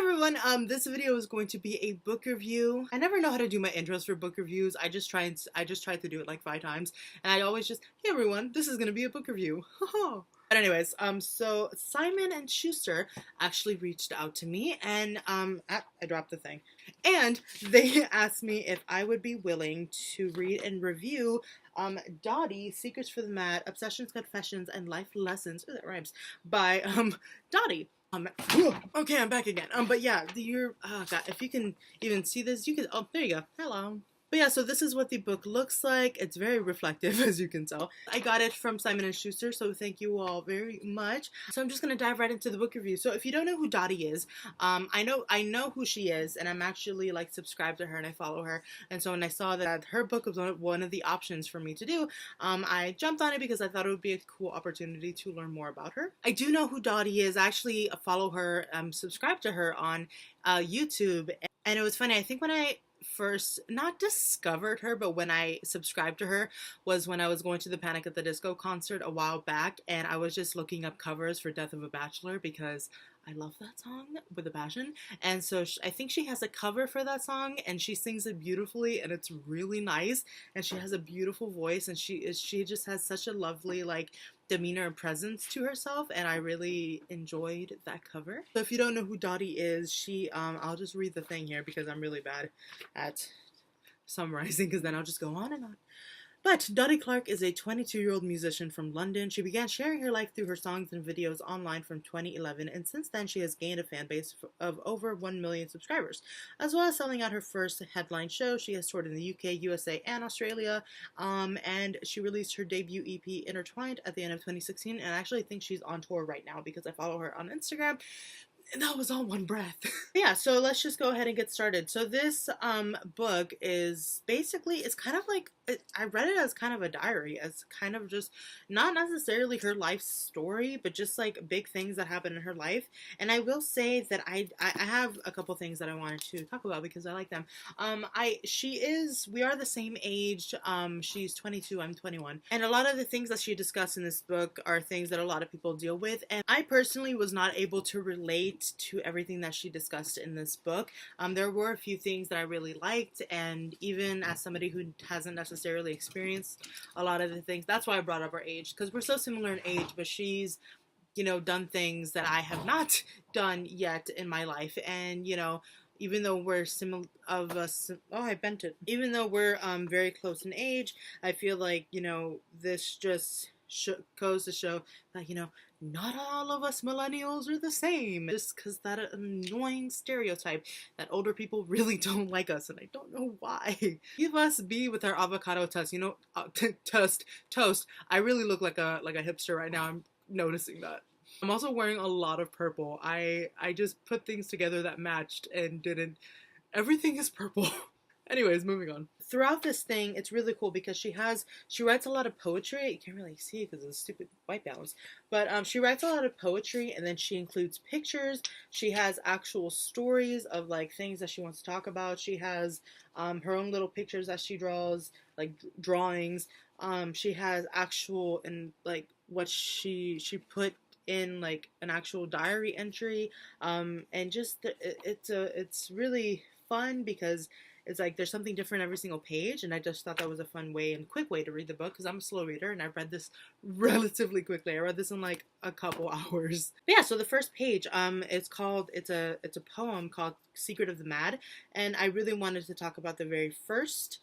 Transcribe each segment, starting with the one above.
everyone, this video is going to be a book review. I never know how to do my intros for book reviews. I just tried to do it like 5 times, and I always just, hey everyone, this is gonna be a book review. But anyways, so Simon and Schuster actually reached out to me, and I dropped the thing, and they asked me if I would be willing to read and review Dodie, Secrets for the Mad, Obsessions, Confessions, and Life Lessons, ooh, that rhymes, by Dodie. Okay, I'm back again. But yeah, oh god, if you can even see this, you can, oh, there you go. Hello. But yeah, so this is what the book looks like. It's very reflective, as you can tell. I got it from Simon and Schuster, so thank you all very much. So I'm just gonna dive right into the book review. So if you don't know who Dottie is, I know who she is, and I'm actually like subscribed to her and I follow her. And so when I saw that her book was one of the options for me to do, I jumped on it because I thought it would be a cool opportunity to learn more about her. I do know who Dottie is. I actually follow her, subscribe to her on YouTube, and it was funny. I think when I first not discovered her, but when I subscribed to her was when I was going to the Panic at the Disco concert a while back, and I was just looking up covers for Death of a Bachelor because I love that song with a passion. And so I think she has a cover for that song, and she sings it beautifully, and it's really nice, and she has a beautiful voice, and she just has such a lovely like demeanor and presence to herself, and I really enjoyed that cover. So if you don't know who Dottie is, she I'll just read the thing here because I'm really bad at summarizing, because then I'll just go on and on. But Dottie Clark is a 22-year-old musician from London. She began sharing her life through her songs and videos online from 2011, and since then she has gained a fan base of over 1 million subscribers. As well as selling out her first headline show, she has toured in the UK, USA, and Australia, and she released her debut EP, Intertwined, at the end of 2016, and I actually think she's on tour right now because I follow her on Instagram. And that was all one breath. Yeah, so let's just go ahead and get started. So this book is basically, it's kind of like, I read it as kind of a diary, as kind of just not necessarily her life story, but just like big things that happen in her life. And I will say that I have a couple things that I wanted to talk about because I like them. We are the same age. She's 22, I'm 21. And a lot of the things that she discussed in this book are things that a lot of people deal with. And I personally was not able to relate to everything that she discussed in this book. There were a few things that I really liked, and even as somebody who hasn't necessarily experienced a lot of the things, that's why I brought up her age, because we're so similar in age, but she's, you know, done things that I have not done yet in my life. And, you know, even though we're I bent it. Even though we're very close in age, I feel like, you know, this just goes to show that, you know, not all of us millennials are the same. Just because that annoying stereotype that older people really don't like us, and I don't know why. Leave us be with our avocado toast. You know, toast. I really look like a hipster right now. I'm noticing that. I'm also wearing a lot of purple. I just put things together that matched and didn't. Everything is purple. Anyways, moving on. Throughout this thing, it's really cool because she writes a lot of poetry. You can't really see it because of the stupid white balance. But she writes a lot of poetry, and then she includes pictures. She has actual stories of like things that she wants to talk about. She has her own little pictures that she draws, like drawings. She has actual, and like what she put in like an actual diary entry. And just it's really fun because it's like there's something different every single page, and I just thought that was a fun way and quick way to read the book because I'm a slow reader and I read this relatively quickly. I read this in like a couple hours. But yeah, so the first page, it's a poem called Secret of the Mad, and I really wanted to talk about the very first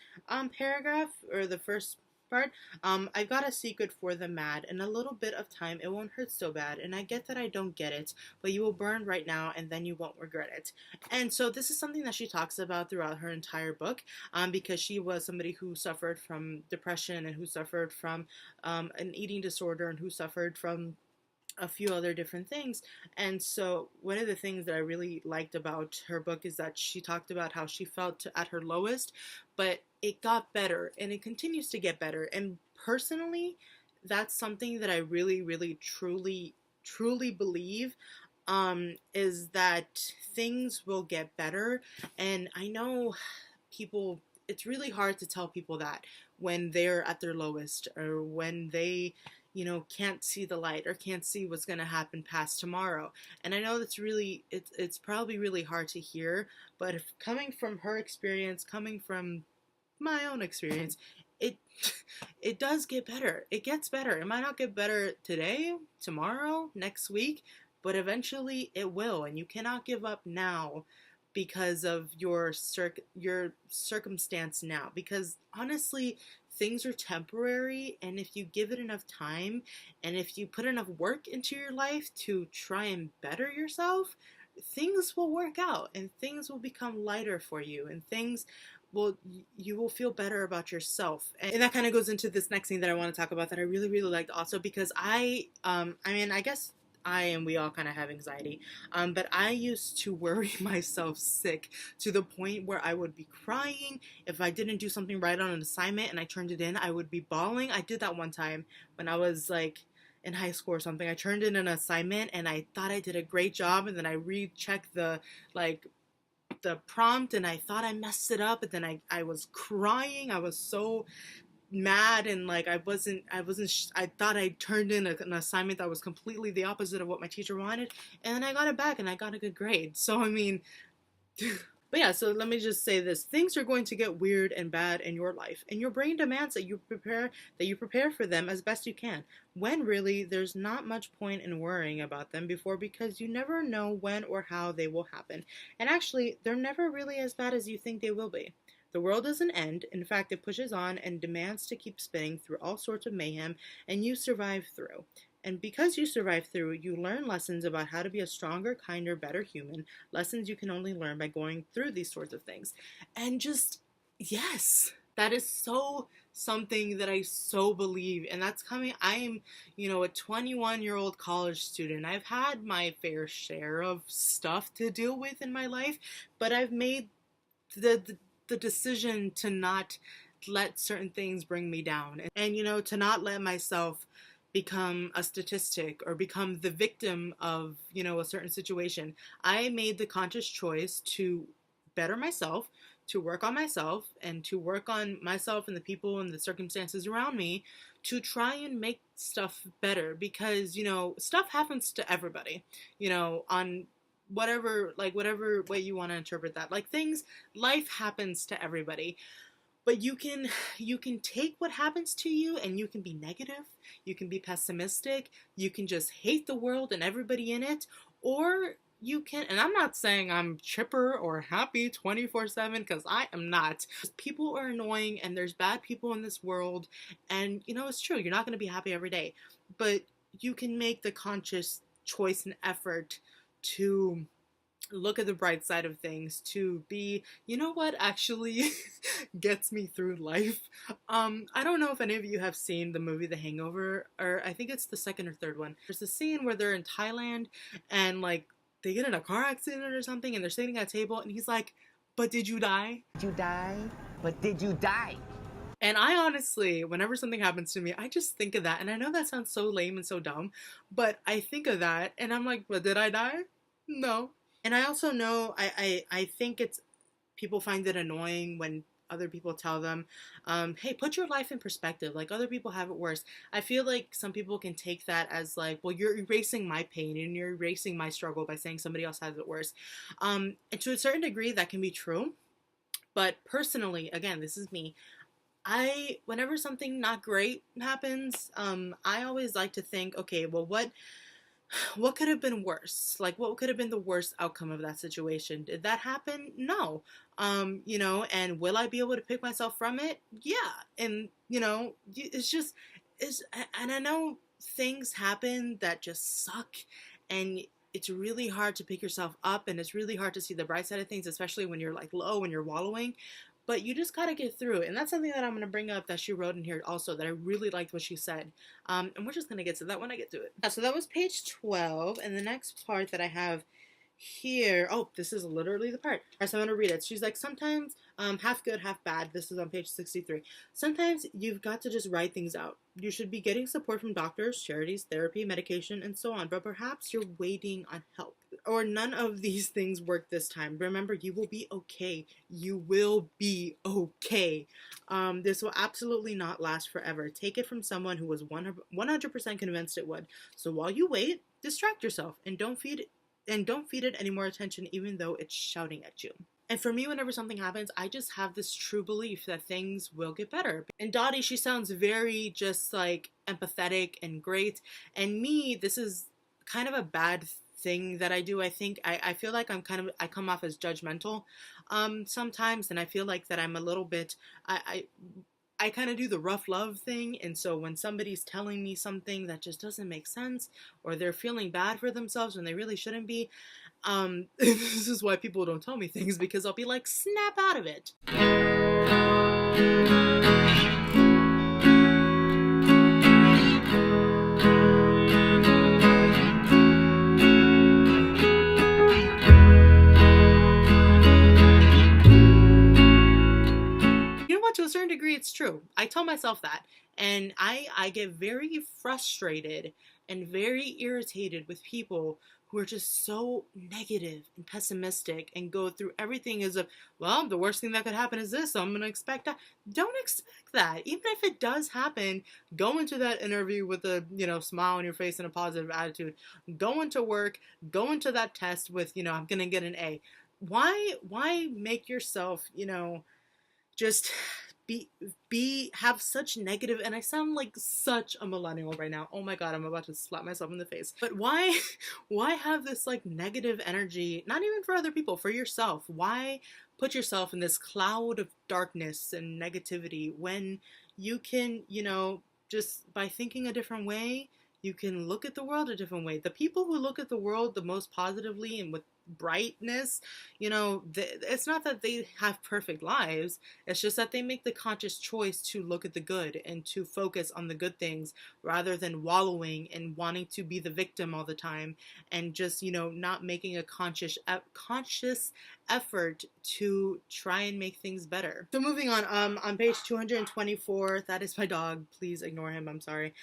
paragraph, or the first part. I've got a secret for the mad. In a little bit of time, it won't hurt so bad. And I get that I don't get it, but you will burn right now, and then you won't regret it. And so this is something that she talks about throughout her entire book, because she was somebody who suffered from depression, and who suffered from an eating disorder, and who suffered from a few other different things. And so one of the things that I really liked about her book is that she talked about how she felt at her lowest, but it got better, and it continues to get better. And personally, that's something that I really, really, truly, truly believe, is that things will get better. And I know people, it's really hard to tell people that when they're at their lowest, or when they, can't see the light or can't see what's going to happen past tomorrow. And I know it's probably really hard to hear, but if coming from her experience, coming from my own experience, it it does get better. It gets better. It might not get better today, tomorrow, next week, but eventually it will. And you cannot give up now because of your circumstance now. Because honestly, things are temporary, and if you give it enough time, and if you put enough work into your life to try and better yourself, things will work out, and things will become lighter for you, and you will feel better about yourself. And that kind of goes into this next thing that I want to talk about that I really, really liked also, because I guess we all kind of have anxiety, but I used to worry myself sick to the point where I would be crying. If I didn't do something right on an assignment and I turned it in, I would be bawling. I did that one time when I was like in high school or something. I turned in an assignment and I thought I did a great job, and then I rechecked the prompt and I thought I messed it up, and then I was crying. I was so mad, and like I thought I turned in an assignment that was completely the opposite of what my teacher wanted, and then I got it back and I got a good grade. So I mean but yeah, so let me just say this. Things are going to get weird and bad in your life, and your brain demands that you prepare for them as best you can, when really there's not much point in worrying about them before, because you never know when or how they will happen. And actually, they're never really as bad as you think they will be. The world doesn't end. In fact, it pushes on and demands to keep spinning through all sorts of mayhem, and you survive through. And because you survive through, you learn lessons about how to be a stronger, kinder, better human. Lessons you can only learn by going through these sorts of things. And just, yes, that is so something that I so believe. And that's coming, I am, a 21-year-old college student. I've had my fair share of stuff to deal with in my life, but I've made the decision to not let certain things bring me down, and to not let myself become a statistic or become the victim of a certain situation. I made the conscious choice to better myself, to work on myself, and to work on myself and the people and the circumstances around me, to try and make stuff better, because stuff happens to everybody, on whatever way you want to interpret that. Life happens to everybody. But you can take what happens to you and you can be negative, you can be pessimistic, you can just hate the world and everybody in it, or you can, and I'm not saying I'm chipper or happy 24/7, because I am not. People are annoying and there's bad people in this world, and it's true, you're not going to be happy every day, but you can make the conscious choice and effort to look at the bright side of things, to be, what actually gets me through life. I don't know if any of you have seen the movie The Hangover, or I think it's the second or third one. There's a scene where they're in Thailand and they get in a car accident or something, and they're sitting at a table and he's like, "But did you die? Did you die? But did you die?" And I honestly, whenever something happens to me, I just think of that. And I know that sounds so lame and so dumb, but I think of that and I'm like, "But did I die? No." And I also know, I think people find it annoying when other people tell them, hey, put your life in perspective. Other people have it worse. I feel like some people can take that as well, you're erasing my pain and you're erasing my struggle by saying somebody else has it worse. And to a certain degree, that can be true. But personally, again, this is me. Whenever something not great happens, I always like to think, okay, well, what could have been worse? What could have been the worst outcome of that situation? Did that happen? No. And will I be able to pick myself from it? Yeah. And, and I know things happen that just suck, and it's really hard to pick yourself up, and it's really hard to see the bright side of things, especially when you're low and you're wallowing. But you just gotta get through it. And that's something that I'm gonna bring up that she wrote in here also, that I really liked what she said. And we're just gonna get to that when I get to it. So that was page 12. And the next part that I have here, oh, this is literally the part. So I'm gonna read it. She's like, sometimes half good, half bad. This is on page 63. Sometimes you've got to just write things out. You should be getting support from doctors, charities, therapy, medication, and so on. But perhaps you're waiting on help. none of these things work this time. Remember, you will be okay. You will be okay. This will absolutely not last forever. Take it from someone who was 100% convinced it would. So while you wait, distract yourself and don't feed it any more attention, even though it's shouting at you. And for me, whenever something happens, I just have this true belief that things will get better. And Dottie, she sounds very just like empathetic and great. And me, this is kind of a bad thing that I do. I think I feel like I come off as judgmental sometimes, and I feel like that I'm a little bit I kind of do the rough love thing, and so when somebody's telling me something that just doesn't make sense, or they're feeling bad for themselves when they really shouldn't be, this is why people don't tell me things, because I'll be like, snap out of it. To a certain degree, it's true. I tell myself that, and I get very frustrated and very irritated with people who are just so negative and pessimistic and go through everything as if, well, the worst thing that could happen is this, so I'm gonna expect that. Don't expect that. Even if it does happen, go into that interview with a smile on your face and a positive attitude. Go into work, go into that test with I'm gonna get an A. Why make yourself just have such negative, and I sound like such a millennial right now. Oh my god, I'm about to slap myself in the face. But why have this like negative energy, not even for other people, for yourself? Why put yourself in this cloud of darkness and negativity when you can, just by thinking a different way, you can look at the world a different way. The people who look at the world the most positively and with brightness, it's not that they have perfect lives, it's just that they make the conscious choice to look at the good and to focus on the good things rather than wallowing and wanting to be the victim all the time and just not making a conscious effort to try and make things better. So moving on page 224, that is my dog, please ignore him, I'm sorry.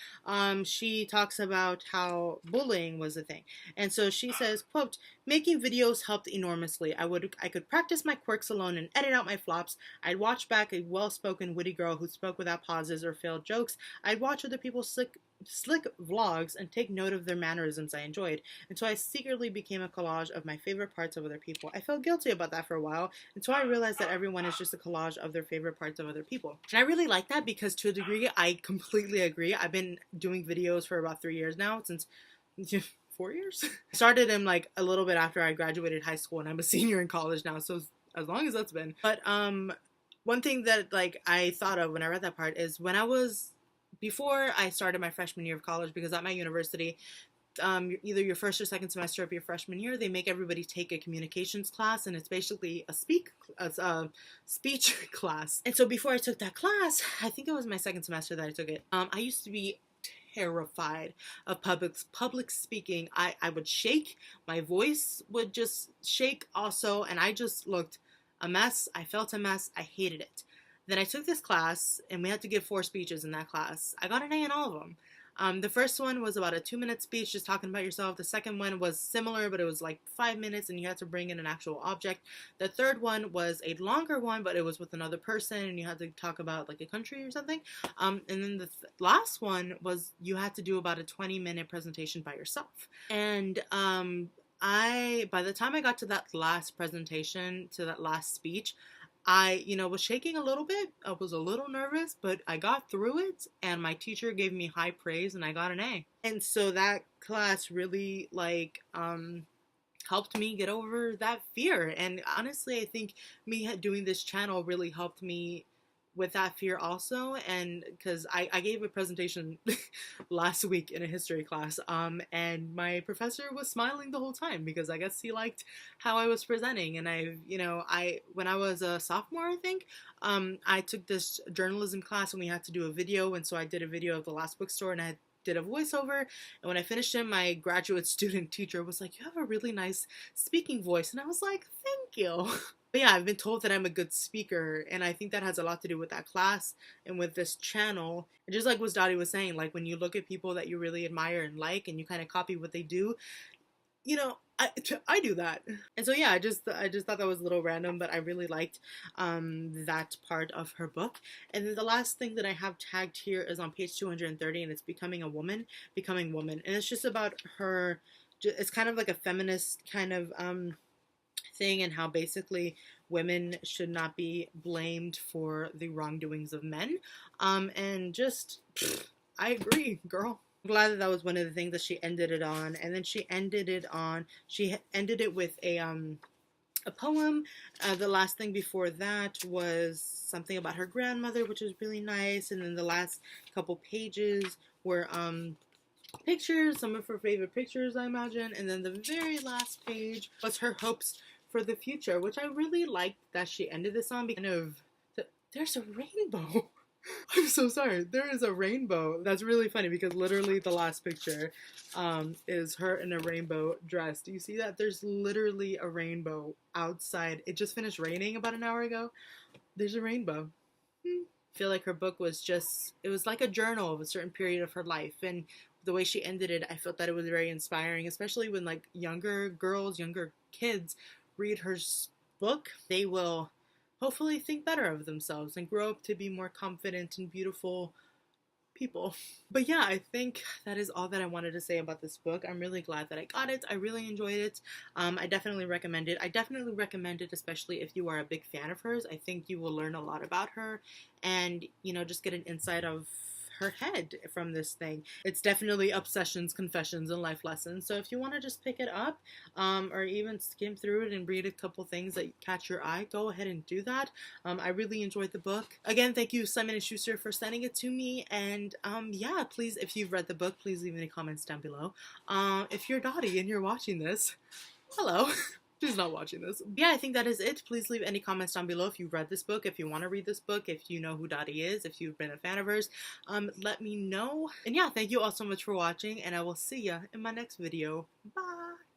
She talks about how bullying was a thing, and so she says, quote, making videos helped enormously. I could practice my quirks alone and edit out my flops. I'd watch back a well-spoken, witty girl who spoke without pauses or failed jokes. I'd watch other people's slick vlogs and take note of their mannerisms I enjoyed. And so I secretly became a collage of my favorite parts of other people. I felt guilty about that for a while, and so I realized that everyone is just a collage of their favorite parts of other people. And I really like that because to a degree, I completely agree. I've been doing videos for about 3 years now, since 4 years? I started them like a little bit after I graduated high school, and I'm a senior in college now, so as long as that's been. But one thing that like I thought of when I read that part is before I started my freshman year of college, because at my university, either your first or second semester of your freshman year, they make everybody take a communications class, and it's basically a speech class. And so before I took that class, I think it was my second semester that I took it, I used to be terrified of public speaking. I would shake, my voice would just shake also, and I just looked a mess. I felt a mess. I hated it. Then I took this class, and we had to give 4 speeches in that class. I got an A in all of them. The first one was about a 2-minute speech, just talking about yourself. The second one was similar, but it was like 5 minutes, and you had to bring in an actual object. The third one was a longer one, but it was with another person, and you had to talk about like a country or something. And then the last one was you had to do about a 20-minute presentation by yourself. And by the time I got to that last presentation, to that last speech, I, was shaking a little bit. I was a little nervous, but I got through it, and my teacher gave me high praise, and I got an A. And so that class really, helped me get over that fear. And honestly, I think me doing this channel really helped me with that fear also. And because I gave a presentation last week in a history class, and my professor was smiling the whole time because I guess he liked how I was presenting. And when I was a sophomore, I think, I took this journalism class, and we had to do a video, and so I did a video of the last bookstore, and I did a voiceover, and when I finished it, my graduate student teacher was like, you have a really nice speaking voice, and I was like, thank you. But yeah, I've been told that I'm a good speaker, and I think that has a lot to do with that class and with this channel. And just like what Dottie was saying, like when you look at people that you really admire and like, and you kind of copy what they do, I do that. And so yeah, I just thought that was a little random, but I really liked that part of her book. And then the last thing that I have tagged here is on page 230, and it's becoming woman, and it's just about her. It's kind of like a feminist kind of thing, and how basically women should not be blamed for the wrongdoings of men. And just I agree, girl. I'm glad that that was one of the things that she ended it on. And then she ended it with a poem. The last thing before that was something about her grandmother, which was really nice. And then the last couple pages were pictures, some of her favorite pictures, I imagine. And then the very last page was her hopes for the future, which I really liked that she ended this on, because there's a rainbow. I'm so sorry. There is a rainbow. That's really funny because literally the last picture is her in a rainbow dress. Do you see that? There's literally a rainbow outside. It just finished raining about an hour ago. There's a rainbow. I feel like her book was just, it was like a journal of a certain period of her life. And the way she ended it, I felt that it was very inspiring, especially when like younger girls, younger kids read her book. They will hopefully think better of themselves and grow up to be more confident and beautiful people. But yeah, I think that is all that I wanted to say about this book. I'm really glad that I got it. I really enjoyed it. I definitely recommend it. I definitely recommend it, especially if you are a big fan of hers. I think you will learn a lot about her and, you know, just get an insight of her head from this thing. It's definitely obsessions, confessions, and life lessons. So if you want to just pick it up, or even skim through it and read a couple things that catch your eye, go ahead and do that. I really enjoyed the book. Again, thank you, Simon and Schuster, for sending it to me. And yeah, please, if you've read the book, please leave any comments down below. If you're Dottie and you're watching this, hello. She's not watching this. Yeah, I think that is it. Please leave any comments down below if you've read this book, if you want to read this book, if you know who Dottie is, if you've been a fan of hers. Let me know. And yeah, thank you all so much for watching, and I will see ya in my next video. Bye!